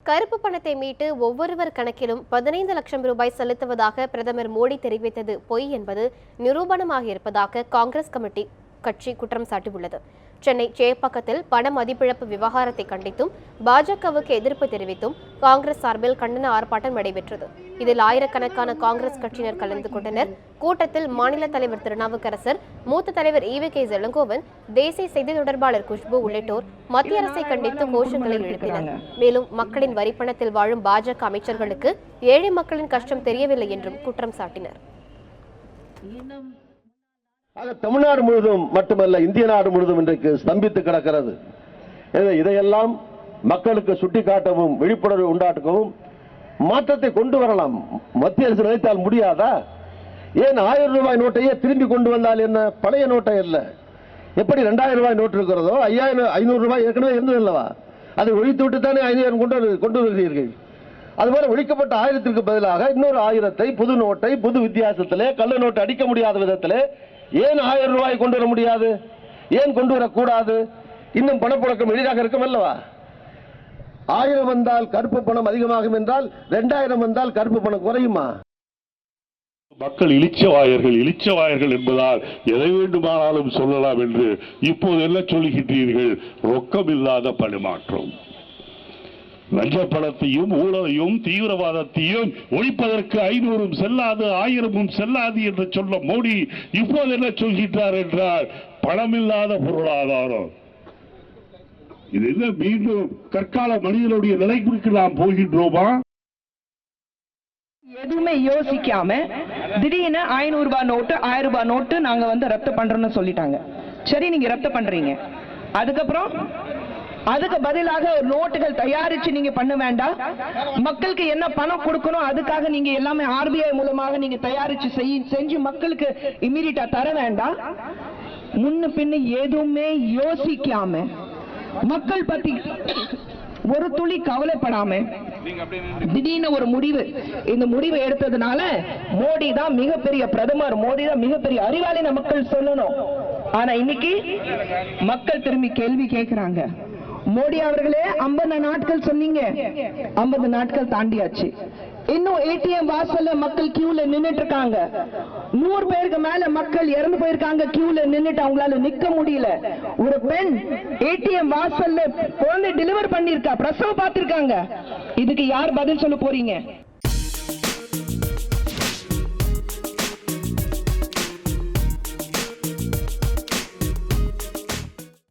கருப்பு பணத்தை மீட்டு ஒவ்வொருவர் கணக்கிலும் 15 லட்சம் ரூபாய் செலுத்துவதாக பிரதமர் மோடி தெரிவித்தது பொய் என்பது நிரூபணமாக இருப்பதாக காங்கிரஸ் கட்சி குற்றம் சாட்டியுள்ளது. சென்னை சேப்பாக்கத்தில் பண மதிப்பிழப்பு விவகாரத்தை கண்டித்தும் பாஜகவுக்கு எதிர்ப்பு தெரிவித்தும் காங்கிரஸ் சார்பில் கண்டன ஆர்ப்பாட்டம் நடைபெற்றது. இதில் ஆயிரக்கணக்கான காங்கிரஸ் கட்சியினர் கலந்து கொண்டனர். கூட்டத்தில் மாநில தலைவர் திருநாவுக்கரசர், மூத்த தலைவர் ஈவி.கே. இளங்கோவன், தேசிய செய்தி தொடர்பாளர் குஷ்பு உள்ளிட்டோர் மத்திய அரசை கண்டித்து கோஷங்களை எழுப்பினர். மேலும் மக்களின் வரிப்பணத்தில் வாழும் பாஜக அமைச்சர்களுக்கு ஏழை மக்களின் கஷ்டம் தெரியவில்லை என்றும் குற்றம் சாட்டினர். தமிழ்நாடு முழுவதும் மட்டுமல்ல, இந்திய நாடு முழுவதும் இன்றைக்கு ஸ்தம்பித்து கிடக்கிறது. இதையெல்லாம் மக்களுக்கு சுட்டிக்காட்டவும் விழிப்புணர்வு உண்டாக்கவும் மாற்றத்தை கொண்டு வரலாம். மத்திய அரசு நினைத்தால் முடியாதா? ஏன் 1000 ரூபாய் நோட்டையே திரும்பி கொண்டு வந்தால் என்ன? பழைய நோட்டை அல்ல. எப்படி 2000 ரூபாய் நோட்டு இருக்கிறதோ 500 ரூபாய் ஏற்கனவே இருந்தது அல்லவா? அதை ஒழித்து விட்டு தானே 5000 கொண்டு வருகிறீர்கள். அதுபோல ஒழிக்கப்பட்ட 1000க்கு பதிலாக இன்னொரு 1000ஐ புது நோட்டை புது வித்தியாசத்திலே கள்ள நோட்டு அடிக்க முடியாத விதத்திலே ஏன் 1000 ரூபாய் கொண்டு வர முடியாது? ஏன் கொண்டு வரக்கூடாது? இன்னும் பணப்புழக்கம் எளிதாக இருக்கும் அல்லவா? 1000 வந்தால் கருப்பு பணம் அதிகமாகும் என்றால் 2000 வந்தால் கருப்பு பணம் குறையுமா? மக்கள் இளிச்சவாயர்கள் என்பதால் எதை வேண்டுமானாலும் சொல்லலாம் என்று இப்போது என்ன சொல்லுகின்றீர்கள்? ரொக்கம் இல்லாத பரிமாற்றம், லஞ்ச பணத்தையும் ஊழலையும் தீவிரவாதத்தையும் ஒழிப்பதற்கு 500 செல்லாது 1000 செல்லாது என்று சொல்ல மோடி இப்போது என்ன சொல்கின்றார் என்றால் பணமில்லாத பொருளாதாரம். இது என்ன மீண்டும் கற்கால மனிதனுடைய நிலைக்கு நாம் போகின்றோமா? எதுவுமே யோசிக்காம திடீர்னு 500 ரூபாய் நோட்டு 1000 ரூபாய் நோட்டு நாங்க ரத்து பண்றோம்னு சொல்லிட்டாங்க. சரி, நீங்க ரத்து பண்றீங்க, அதுக்கப்புறம் அதுக்கு பதிலாக நோட்டுகள் தயாரிச்சு நீங்க பண்ண வேண்டாம். மக்களுக்கு என்ன பணம் கொடுக்கணும் அதுக்காக நீங்க எல்லாமே ஆர்பிஐ மூலமாக நீங்க தயாரிச்சு செஞ்சு மக்களுக்கு இமீடியட்டா தர வேண்டாம். முன்ன பின்ன எதுவுமே யோசிக்காம மக்கள் பத்தி ஒரு துளி கவலைப்படாம திடீர்னு ஒரு முடிவு, இந்த முடிவை எடுத்ததுனால மோடி தான் மிகப்பெரிய பிரதமர், மோடி தான் மிகப்பெரிய அறிவாளின மக்கள் சொல்லணும். ஆனா இன்னைக்கு மக்கள் திரும்பி கேள்வி கேட்கிறாங்க. மோடி அவர்களே 50 நாட்கள் சொன்னீங்க, 50 நாட்கள் தாண்டியாச்சு. இன்னும் ஏடிஎம் வாசல்ல மக்கள் கியூல நின்னுட்டு இருக்காங்க. 100 பேருக்கு மேல மக்கள் இறந்து போயிருக்காங்க கியூல நின்னுட்டு, அவங்களால நிக்க முடியல. ஒரு பெண் ஏடிஎம் வாசல்ல குழந்தை டெலிவர் பண்ணிருக்கா, பிரசவம் பார்த்திருக்காங்க. இதுக்கு யார் பதில் சொல்ல போறீங்க?